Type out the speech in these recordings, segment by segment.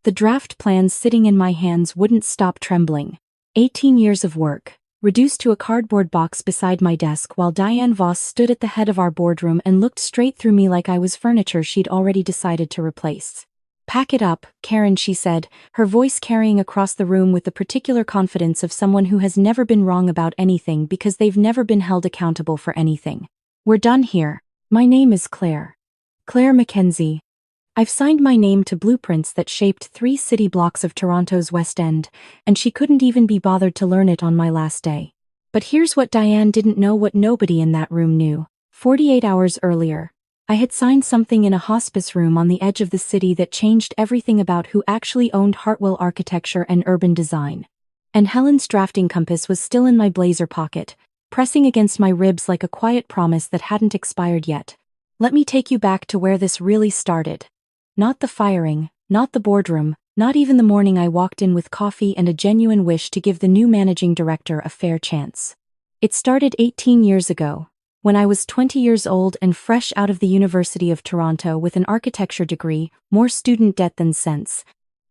the draft plans sitting in my hands wouldn't stop trembling. 18 years of work, reduced to a cardboard box beside my desk while Diane Voss stood at the head of our boardroom and looked straight through me like I was furniture she'd already decided to replace. "Pack it up, Karen," she said, her voice carrying across the room with the particular confidence of someone who has never been wrong about anything because they've never been held accountable for anything. "We're done here. My name is Claire. Claire Mackenzie. I've signed my name to blueprints that shaped 3 city blocks of Toronto's West End, and she couldn't even be bothered to learn it on my last day. But here's what Diane didn't know, what nobody in that room knew. 48 hours earlier, I had signed something in a hospice room on the edge of the city that changed everything about who actually owned Hartwell Architecture and Urban Design. And Helen's drafting compass was still in my blazer pocket, pressing against my ribs like a quiet promise that hadn't expired yet. Let me take you back to where this really started. Not the firing, not the boardroom, not even the morning I walked in with coffee and a genuine wish to give the new managing director a fair chance. It started 18 years ago, when I was 20 years old and fresh out of the University of Toronto with an architecture degree, more student debt than sense,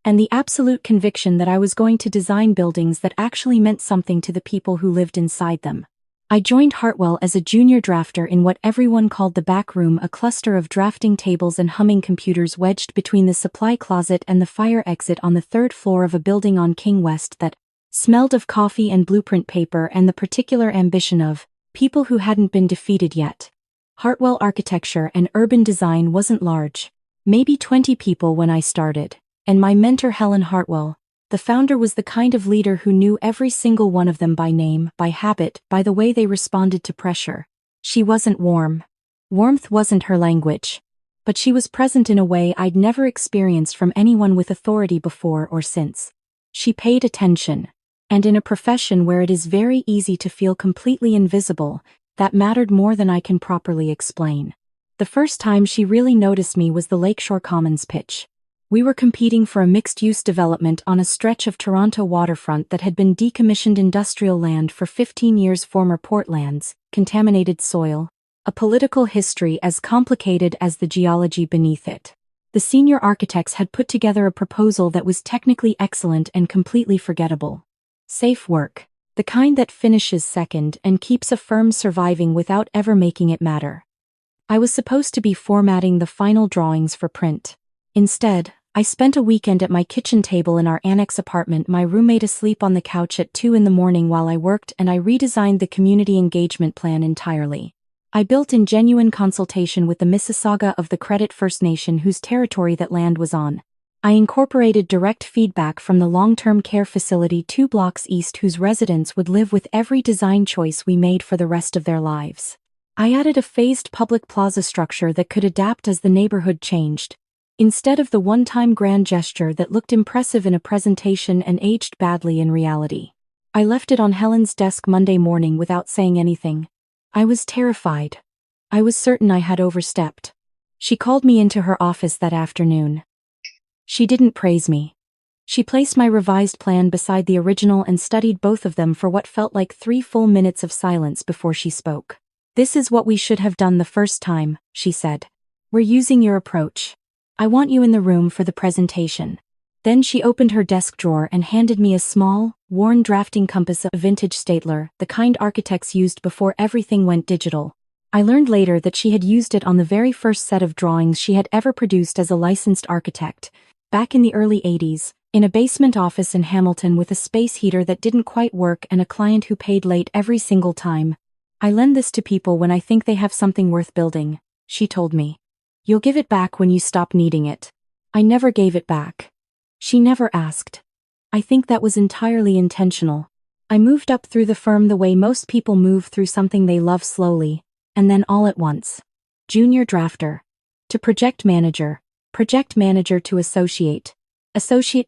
and the absolute conviction that I was going to design buildings that actually meant something to the people who lived inside them. I joined Hartwell as a junior drafter in what everyone called the back room, a cluster of drafting tables and humming computers wedged between the supply closet and the fire exit on the 3rd floor of a building on King West that smelled of coffee and blueprint paper and the particular ambition of people who hadn't been defeated yet. Hartwell Architecture and Urban Design wasn't large, maybe 20 people when I started, and my mentor Helen Hartwell, the founder, was the kind of leader who knew every single one of them by name, by habit, by the way they responded to pressure. She wasn't warm. Warmth wasn't her language. But she was present in a way I'd never experienced from anyone with authority before or since. She paid attention. And in a profession where it is very easy to feel completely invisible, that mattered more than I can properly explain. The first time she really noticed me was the Lakeshore Commons pitch. We were competing for a mixed-use development on a stretch of Toronto waterfront that had been decommissioned industrial land for 15 years, former portlands, contaminated soil, a political history as complicated as the geology beneath it. The senior architects had put together a proposal that was technically excellent and completely forgettable. Safe work, the kind that finishes second and keeps a firm surviving without ever making it matter. I was supposed to be formatting the final drawings for print. Instead, I spent a weekend at my kitchen table in our annex apartment, my roommate asleep on the couch at 2 a.m. while I worked, and I redesigned the community engagement plan entirely. I built in genuine consultation with the Mississauga of the Credit First Nation whose territory that land was on. I incorporated direct feedback from the long-term care facility 2 blocks east whose residents would live with every design choice we made for the rest of their lives. I added a phased public plaza structure that could adapt as the neighborhood changed. Instead of the one-time grand gesture that looked impressive in a presentation and aged badly in reality. I left it on Helen's desk Monday morning without saying anything. I was terrified. I was certain I had overstepped. She called me into her office that afternoon. She didn't praise me. She placed my revised plan beside the original and studied both of them for what felt like 3 full minutes of silence before she spoke. "This is what we should have done the first time," she said. "We're using your approach. I want you in the room for the presentation." Then she opened her desk drawer and handed me a small, worn drafting compass, a vintage Statler, the kind architects used before everything went digital. I learned later that she had used it on the very first set of drawings she had ever produced as a licensed architect, back in the early 80s, in a basement office in Hamilton with a space heater that didn't quite work and a client who paid late every single time. "I lend this to people when I think they have something worth building," she told me. "You'll give it back when you stop needing it." I never gave it back. She never asked. I think that was entirely intentional. I moved up through the firm the way most people move through something they love, slowly, and then all at once. Junior drafter to project manager to associate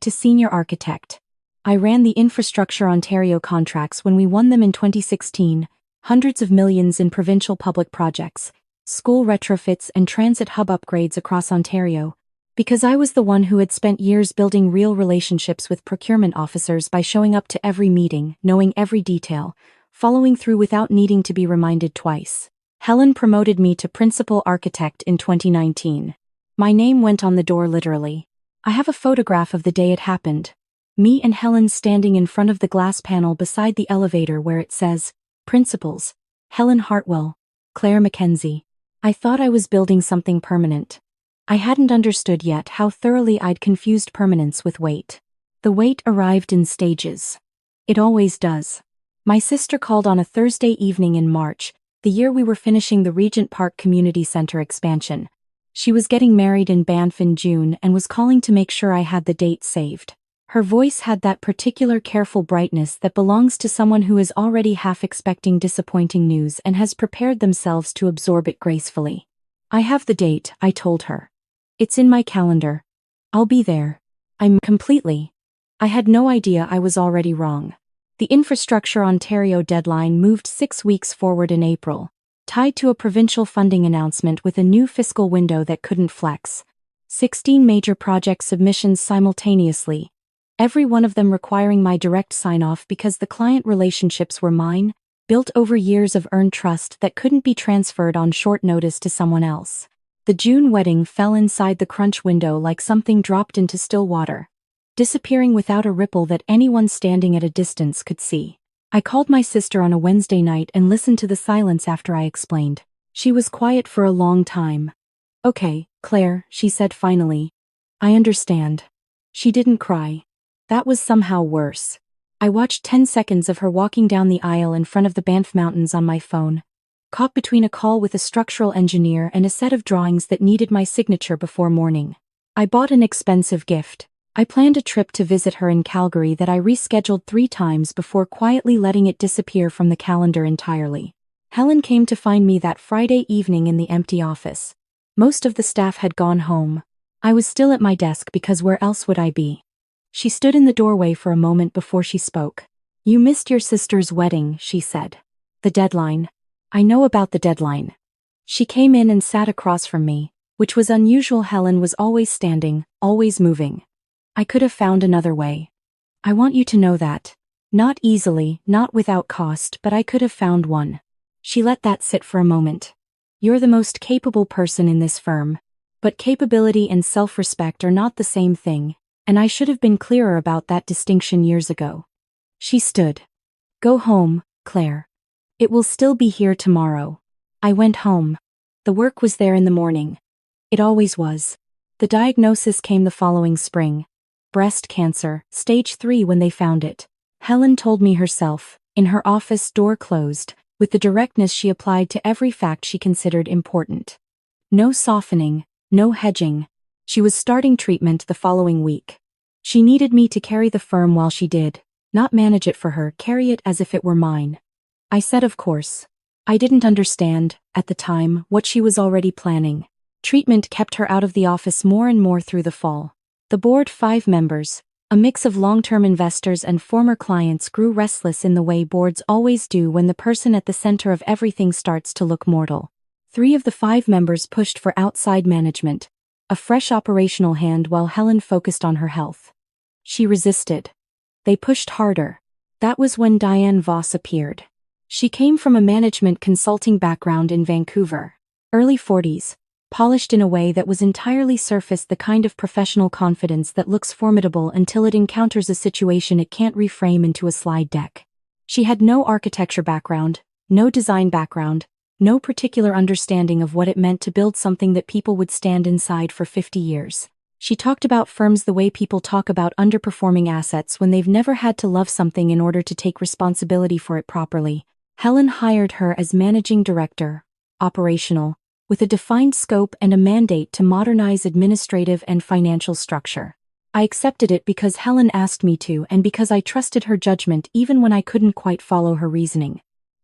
to senior architect. I ran the Infrastructure Ontario contracts when we won them in 2016, hundreds of millions in provincial public projects, school retrofits and transit hub upgrades across Ontario, because I was the one who had spent years building real relationships with procurement officers by showing up to every meeting, knowing every detail, following through without needing to be reminded twice. Helen promoted me to principal architect in 2019. My name went on the door literally. I have a photograph of the day it happened. Me and Helen standing in front of the glass panel beside the elevator where it says, Principals, Helen Hartwell, Claire Mackenzie. I thought I was building something permanent. I hadn't understood yet how thoroughly I'd confused permanence with weight. The weight arrived in stages. It always does. My sister called on a Thursday evening in March, the year we were finishing the Regent Park Community Center expansion. She was getting married in Banff in June and was calling to make sure I had the date saved. Her voice had that particular careful brightness that belongs to someone who is already half expecting disappointing news and has prepared themselves to absorb it gracefully. I have the date, I told her. It's in my calendar. I'll be there. I'm completely. I had no idea I was already wrong. The Infrastructure Ontario deadline moved 6 weeks forward in April, tied to a provincial funding announcement with a new fiscal window that couldn't flex. 16 major project submissions simultaneously, every one of them requiring my direct sign-off because the client relationships were mine, built over years of earned trust that couldn't be transferred on short notice to someone else. The June wedding fell inside the crunch window like something dropped into still water, disappearing without a ripple that anyone standing at a distance could see. I called my sister on a Wednesday night and listened to the silence after I explained. She was quiet for a long time. Okay, Claire, she said finally. I understand. She didn't cry. That was somehow worse. I watched 10 seconds of her walking down the aisle in front of the Banff Mountains on my phone, caught between a call with a structural engineer and a set of drawings that needed my signature before morning. I bought an expensive gift. I planned a trip to visit her in Calgary that I rescheduled 3 times before quietly letting it disappear from the calendar entirely. Helen came to find me that Friday evening in the empty office. Most of the staff had gone home. I was still at my desk because where else would I be? She stood in the doorway for a moment before she spoke. You missed your sister's wedding, she said. The deadline. I know about the deadline. She came in and sat across from me, which was unusual. Helen was always standing, always moving. I could have found another way. I want you to know that. Not easily, not without cost, but I could have found one. She let that sit for a moment. You're the most capable person in this firm. But capability and self-respect are not the same thing, and I should have been clearer about that distinction years ago. She stood. Go home, Claire. It will still be here tomorrow. I went home. The work was there in the morning. It always was. The diagnosis came the following spring. Breast cancer, stage 3 when they found it. Helen told me herself, in her office, door closed, with the directness she applied to every fact she considered important. No softening, no hedging. She was starting treatment the following week. She needed me to carry the firm while she did, not manage it for her, carry it as if it were mine. I said of course. I didn't understand, at the time, what she was already planning. Treatment kept her out of the office more and more through the fall. The board, 5 members, a mix of long-term investors and former clients, grew restless in the way boards always do when the person at the center of everything starts to look mortal. 3 of the 5 members pushed for outside management, a fresh operational hand, while Helen focused on her health. She resisted. They pushed harder. That was when Diane Voss appeared. She came from a management consulting background in Vancouver. Early 40s. Polished in a way that was entirely surface, the kind of professional confidence that looks formidable until it encounters a situation it can't reframe into a slide deck. She had no architecture background, no design background, no particular understanding of what it meant to build something that people would stand inside for 50 years. She talked about firms the way people talk about underperforming assets when they've never had to love something in order to take responsibility for it properly. Helen hired her as managing director, operational, with a defined scope and a mandate to modernize administrative and financial structure. I accepted it because Helen asked me to and because I trusted her judgment even when I couldn't quite follow her reasoning.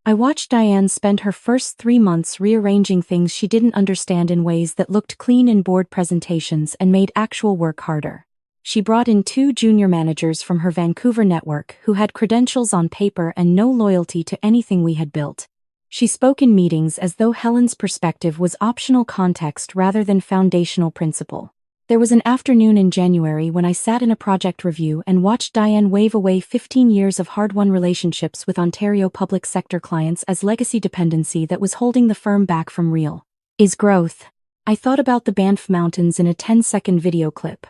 I watched Diane spend her first 3 months rearranging things she didn't understand in ways that looked clean in board presentations and made actual work harder. She brought in 2 junior managers from her Vancouver network who had credentials on paper and no loyalty to anything we had built. She spoke in meetings as though Helen's perspective was optional context rather than foundational principle. There was an afternoon in January when I sat in a project review and watched Diane wave away 15 years of hard-won relationships with Ontario public sector clients as legacy dependency that was holding the firm back from real growth. I thought about the Banff Mountains in a 10-second video clip.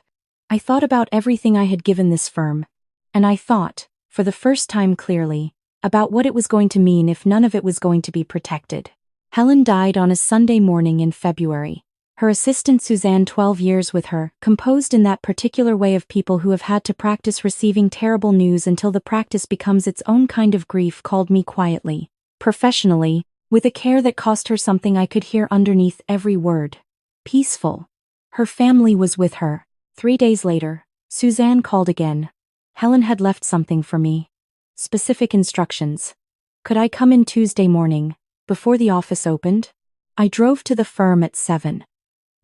I thought about everything I had given this firm. And I thought, for the first time clearly, about what it was going to mean if none of it was going to be protected. Helen died on a Sunday morning in February. Her assistant Suzanne, 12 years with her, composed in that particular way of people who have had to practice receiving terrible news until the practice becomes its own kind of grief, called me quietly, professionally, with a care that cost her something I could hear underneath every word. Peaceful. Her family was with her. 3 days later, Suzanne called again. Helen had left something for me. Specific instructions. Could I come in Tuesday morning, before the office opened? I drove to the firm at 7.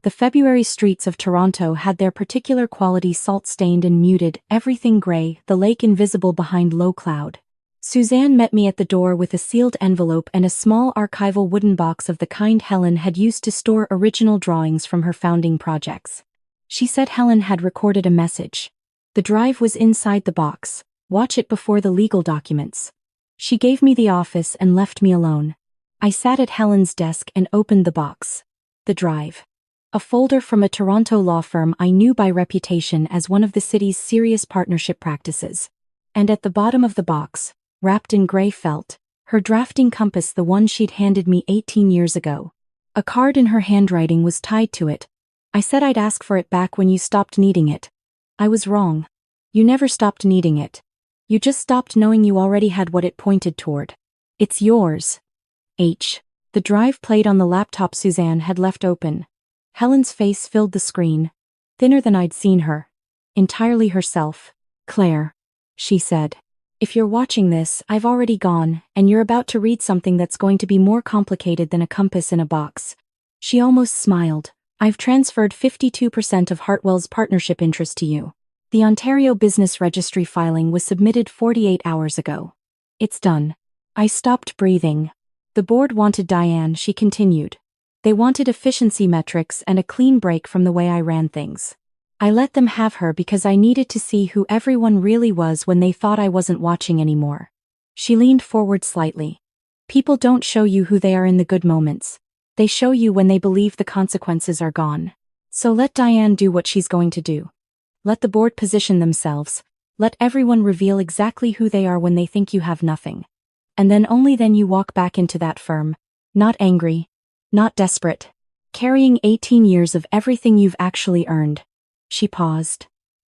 The February streets of Toronto had their particular quality, salt-stained and muted, everything gray, the lake invisible behind low cloud. Suzanne met me at the door with a sealed envelope and a small archival wooden box of the kind Helen had used to store original drawings from her founding projects. She said Helen had recorded a message. The drive was inside the box. Watch it before the legal documents. She gave me the office and left me alone. I sat at Helen's desk and opened the box. The drive. A folder from a Toronto law firm I knew by reputation as one of the city's serious partnership practices. And at the bottom of the box, wrapped in gray felt, her drafting compass, the one she'd handed me 18 years ago. A card in her handwriting was tied to it. I said I'd ask for it back when you stopped needing it. I was wrong. You never stopped needing it. You just stopped knowing you already had what it pointed toward. It's yours. H. The drive played on the laptop Suzanne had left open. Helen's face filled the screen, thinner than I'd seen her. Entirely herself. Claire. She said. If you're watching this, I've already gone, and you're about to read something that's going to be more complicated than a compass in a box. She almost smiled. I've transferred 52% of Hartwell's partnership interest to you. The Ontario Business Registry filing was submitted 48 hours ago. It's done. I stopped breathing. The board wanted Diane, she continued. They wanted efficiency metrics and a clean break from the way I ran things. I let them have her because I needed to see who everyone really was when they thought I wasn't watching anymore. She leaned forward slightly. People don't show you who they are in the good moments. They show you when they believe the consequences are gone. So let Diane do what she's going to do. Let the board position themselves. Let everyone reveal exactly who they are when they think you have nothing. And then only then you walk back into that firm. Not angry. Not desperate. Carrying 18 years of everything you've actually earned. She paused.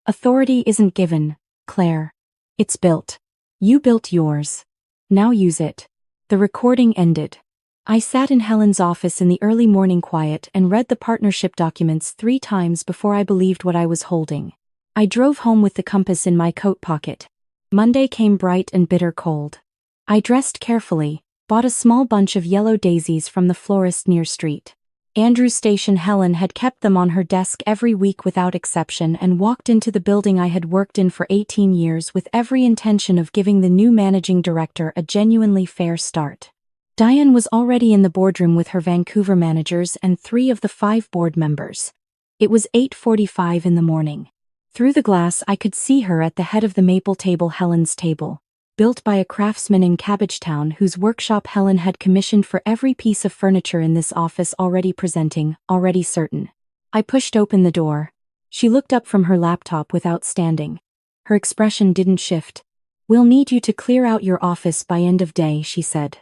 Authority isn't given, Claire. It's built. You built yours. Now use it. The recording ended. I sat in Helen's office in the early morning quiet and read the partnership documents 3 times before I believed what I was holding. I drove home with the compass in my coat pocket. Monday came bright and bitter cold. I dressed carefully, bought a small bunch of yellow daisies from the florist near street. Andrew Station. Helen had kept them on her desk every week without exception and walked into the building I had worked in for 18 years with every intention of giving the new managing director a genuinely fair start. Diane was already in the boardroom with her Vancouver managers and 3 of the 5 board members. It was 8:45 in the morning. Through the glass I could see her at the head of the maple table, Helen's table, built by a craftsman in Cabbagetown whose workshop Helen had commissioned for every piece of furniture in this office, already presenting, already certain. I pushed open the door. She looked up from her laptop without standing. Her expression didn't shift. We'll need you to clear out your office by end of day, she said.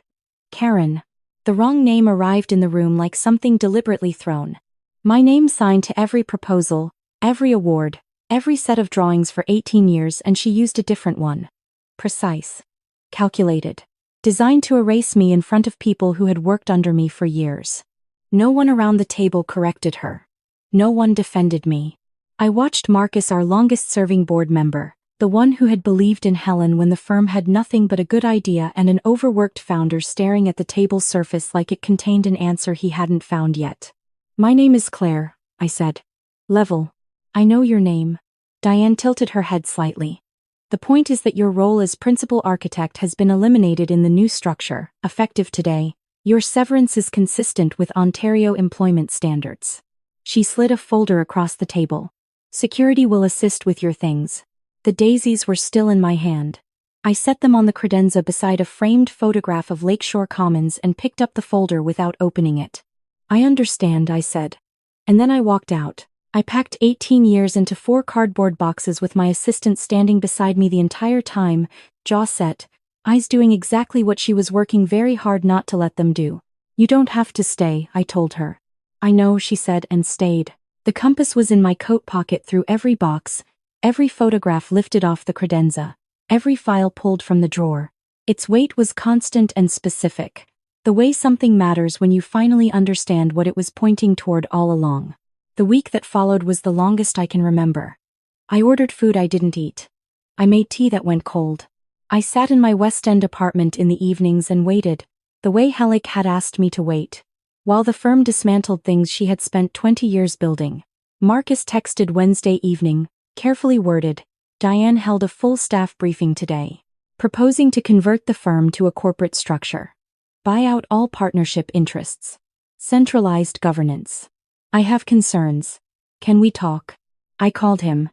Karen. The wrong name arrived in the room like something deliberately thrown. My name signed to every proposal, every award, every set of drawings for 18 years, and she used a different one. Precise. Calculated. Designed to erase me in front of people who had worked under me for years. No one around the table corrected her. No one defended me. I watched Marcus, our longest-serving board member, the one who had believed in Helen when the firm had nothing but a good idea and an overworked founder, staring at the table's surface like it contained an answer he hadn't found yet. My name is Claire, I said. Level. I know your name. Diane tilted her head slightly. The point is that your role as principal architect has been eliminated in the new structure, effective today. Your severance is consistent with Ontario employment standards. She slid a folder across the table. Security will assist with your things. The daisies were still in my hand. I set them on the credenza beside a framed photograph of Lakeshore Commons and picked up the folder without opening it. I understand, I said. And then I walked out. I packed 18 years into 4 cardboard boxes with my assistant standing beside me the entire time, jaw set, eyes doing exactly what she was working very hard not to let them do. You don't have to stay, I told her. I know, she said, and stayed. The compass was in my coat pocket through every box, every photograph lifted off the credenza, every file pulled from the drawer. Its weight was constant and specific. The way something matters when you finally understand what it was pointing toward all along. The week that followed was the longest I can remember. I ordered food I didn't eat. I made tea that went cold. I sat in my West End apartment in the evenings and waited, the way Helen had asked me to wait. While the firm dismantled things she had spent 20 years building. Marcus texted Wednesday evening, carefully worded, Diane held a full staff briefing today, proposing to convert the firm to a corporate structure. Buy out all partnership interests. Centralized governance. I have concerns. Can we talk? I called him.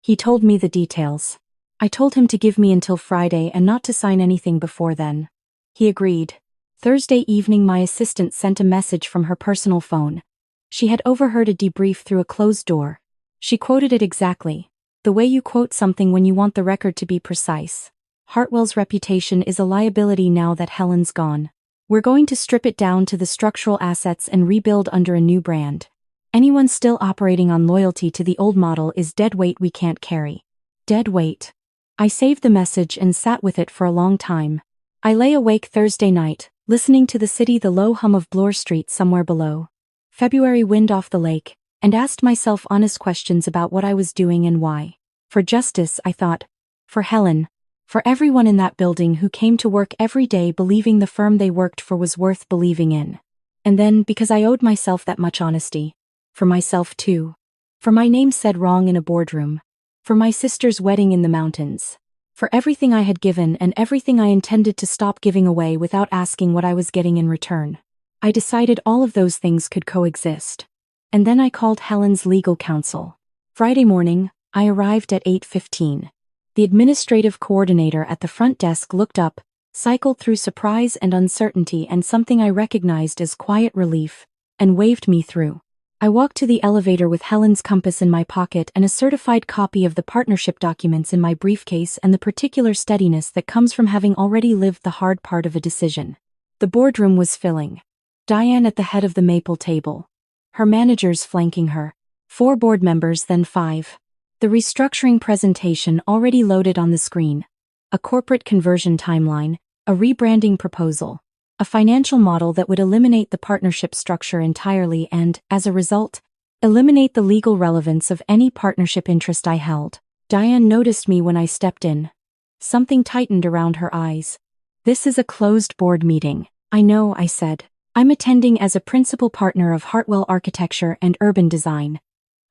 He told me the details. I told him to give me until Friday and not to sign anything before then. He agreed. Thursday evening my assistant sent a message from her personal phone. She had overheard a debrief through a closed door. She quoted it exactly. The way you quote something when you want the record to be precise. Hartwell's reputation is a liability now that Helen's gone. We're going to strip it down to the structural assets and rebuild under a new brand. Anyone still operating on loyalty to the old model is dead weight we can't carry. Dead weight. I saved the message and sat with it for a long time. I lay awake Thursday night, listening to the low hum of Bloor Street somewhere below. February wind off the lake, and asked myself honest questions about what I was doing and why. For justice, I thought. For Helen. For everyone in that building who came to work every day believing the firm they worked for was worth believing in. And then, because I owed myself that much honesty. For myself too. For my name said wrong in a boardroom. For my sister's wedding in the mountains. For everything I had given and everything I intended to stop giving away without asking what I was getting in return. I decided all of those things could coexist. And then I called Helen's legal counsel. Friday morning, I arrived at 8:15. The administrative coordinator at the front desk looked up, cycled through surprise and uncertainty and something I recognized as quiet relief, and waved me through. I walked to the elevator with Helen's compass in my pocket and a certified copy of the partnership documents in my briefcase and the particular steadiness that comes from having already lived the hard part of a decision. The boardroom was filling. Diane at the head of the maple table. Her managers flanking her. 4 board members, then 5. The restructuring presentation already loaded on the screen. A corporate conversion timeline, a rebranding proposal, a financial model that would eliminate the partnership structure entirely and, as a result, eliminate the legal relevance of any partnership interest I held. Diane noticed me when I stepped in. Something tightened around her eyes. This is a closed board meeting. I know, I said. I'm attending as a principal partner of Hartwell Architecture and Urban Design.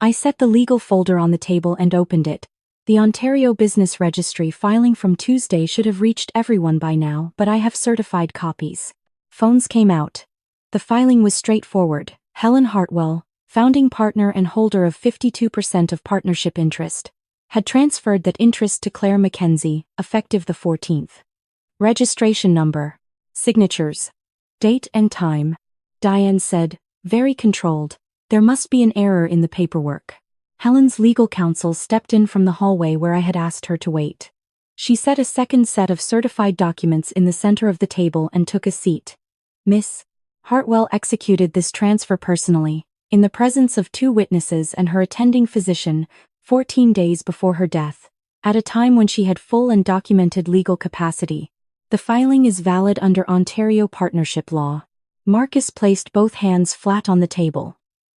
I set the legal folder on the table and opened it. The Ontario Business Registry filing from Tuesday should have reached everyone by now, but I have certified copies. Phones came out. The filing was straightforward. Helen Hartwell, founding partner and holder of 52% of partnership interest, had transferred that interest to Claire Mackenzie, effective the 14th. Registration number. Signatures. Date and time. Diane said, very controlled. There must be an error in the paperwork. Helen's legal counsel stepped in from the hallway where I had asked her to wait. She set a second set of certified documents in the center of the table and took a seat. Miss Hartwell executed this transfer personally, in the presence of 2 witnesses and her attending physician, 14 days before her death, at a time when she had full and documented legal capacity. The filing is valid under Ontario partnership law. Marcus placed both hands flat on the table.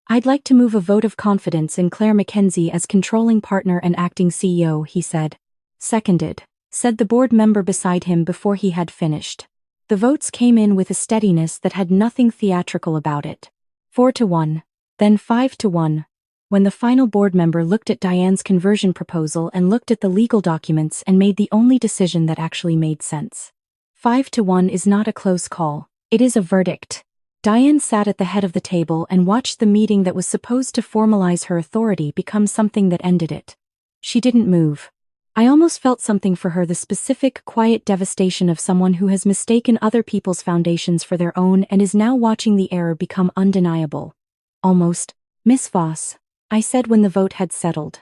I'd like to move a vote of confidence in Claire Mackenzie as controlling partner and acting CEO, he said. Seconded, said the board member beside him before he had finished. The votes came in with a steadiness that had nothing theatrical about it. 4-1, then 5-1. When the final board member looked at Diane's conversion proposal and looked at the legal documents and made the only decision that actually made sense. 5-1 is not a close call, it is a verdict. Diane sat at the head of the table and watched the meeting that was supposed to formalize her authority become something that ended it. She didn't move. I almost felt something for her, the specific, quiet devastation of someone who has mistaken other people's foundations for their own and is now watching the error become undeniable. Almost. Miss Voss. I said when the vote had settled.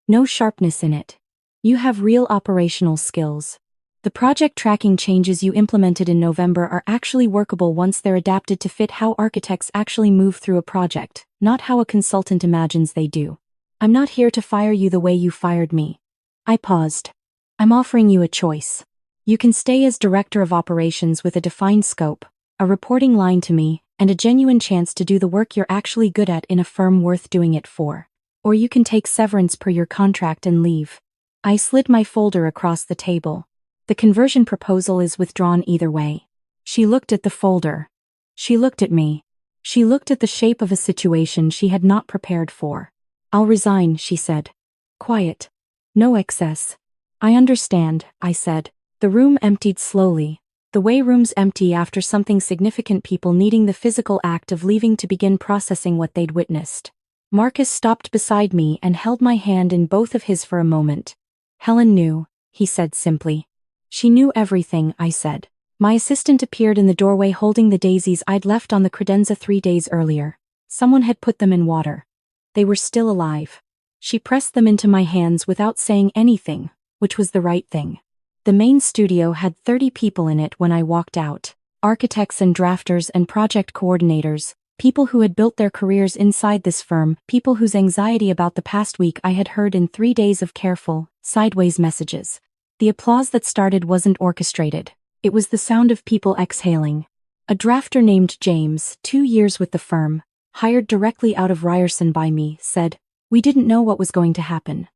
No sharpness in it. You have real operational skills. The project tracking changes you implemented in November are actually workable once they're adapted to fit how architects actually move through a project, not how a consultant imagines they do. I'm not here to fire you the way you fired me. I paused. I'm offering you a choice. You can stay as director of operations with a defined scope, a reporting line to me, and a genuine chance to do the work you're actually good at in a firm worth doing it for. Or you can take severance per your contract and leave. I slid my folder across the table. The conversion proposal is withdrawn either way. She looked at the folder. She looked at me. She looked at the shape of a situation she had not prepared for. I'll resign, she said. Quiet. No excess. I understand, I said. The room emptied slowly. The way rooms empty after something significant, people needing the physical act of leaving to begin processing what they'd witnessed. Marcus stopped beside me and held my hand in both of his for a moment. Helen knew, he said simply. She knew everything, I said. My assistant appeared in the doorway holding the daisies I'd left on the credenza 3 days earlier. Someone had put them in water. They were still alive. She pressed them into my hands without saying anything, which was the right thing. The main studio had 30 people in it when I walked out. Architects and drafters and project coordinators, people who had built their careers inside this firm, people whose anxiety about the past week I had heard in 3 days of careful, sideways messages. The applause that started wasn't orchestrated. It was the sound of people exhaling. A drafter named James, 2 years with the firm, hired directly out of Ryerson by me, said, "We didn't know what was going to happen."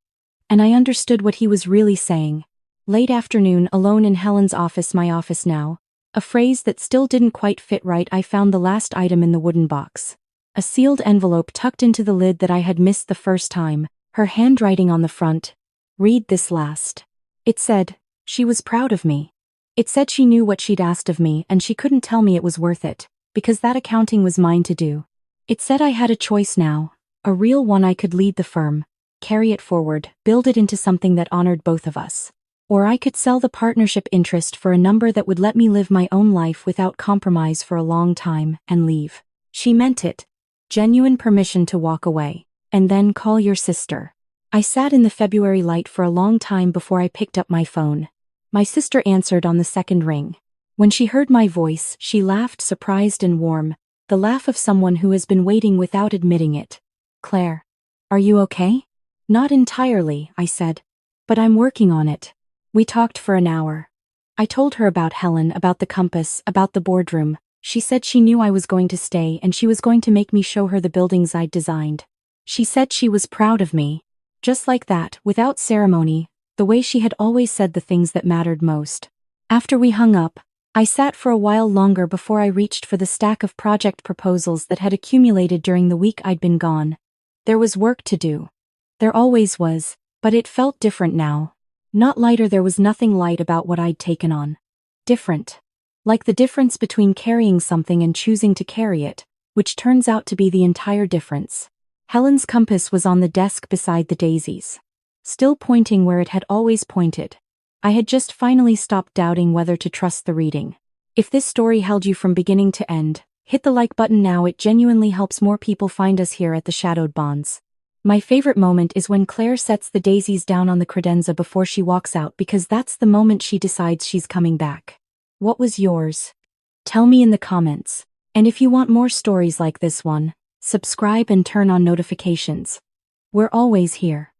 And I understood what he was really saying. Late afternoon, alone in Helen's office, my office now. A phrase that still didn't quite fit right. I found the last item in the wooden box. A sealed envelope tucked into the lid that I had missed the first time, her handwriting on the front. Read this last. It said, she was proud of me. It said she knew what she'd asked of me and she couldn't tell me it was worth it, because that accounting was mine to do. It said I had a choice now, a real one. I could lead the firm, carry it forward, build it into something that honored both of us. Or I could sell the partnership interest for a number that would let me live my own life without compromise for a long time, and leave. She meant it. Genuine permission to walk away. And then call your sister. I sat in the February light for a long time before I picked up my phone. My sister answered on the second ring. When she heard my voice, she laughed, surprised and warm, the laugh of someone who has been waiting without admitting it. "Claire, are you okay?" "Not entirely," I said. "But I'm working on it." We talked for an hour. I told her about Helen, about the compass, about the boardroom. She said she knew I was going to stay and she was going to make me show her the buildings I'd designed. She said she was proud of me. Just like that, without ceremony, the way she had always said the things that mattered most. After we hung up, I sat for a while longer before I reached for the stack of project proposals that had accumulated during the week I'd been gone. There was work to do. There always was, but it felt different now. Not lighter. There was nothing light about what I'd taken on. Different. Like the difference between carrying something and choosing to carry it, which turns out to be the entire difference. Helen's compass was on the desk beside the daisies, still pointing where it had always pointed. I had just finally stopped doubting whether to trust the reading. If this story held you from beginning to end, hit the like button now. It genuinely helps more people find us here at the Shadowed Bonds. My favorite moment is when Claire sets the daisies down on the credenza before she walks out, because that's the moment she decides she's coming back. What was yours? Tell me in the comments. And if you want more stories like this one, subscribe and turn on notifications. We're always here.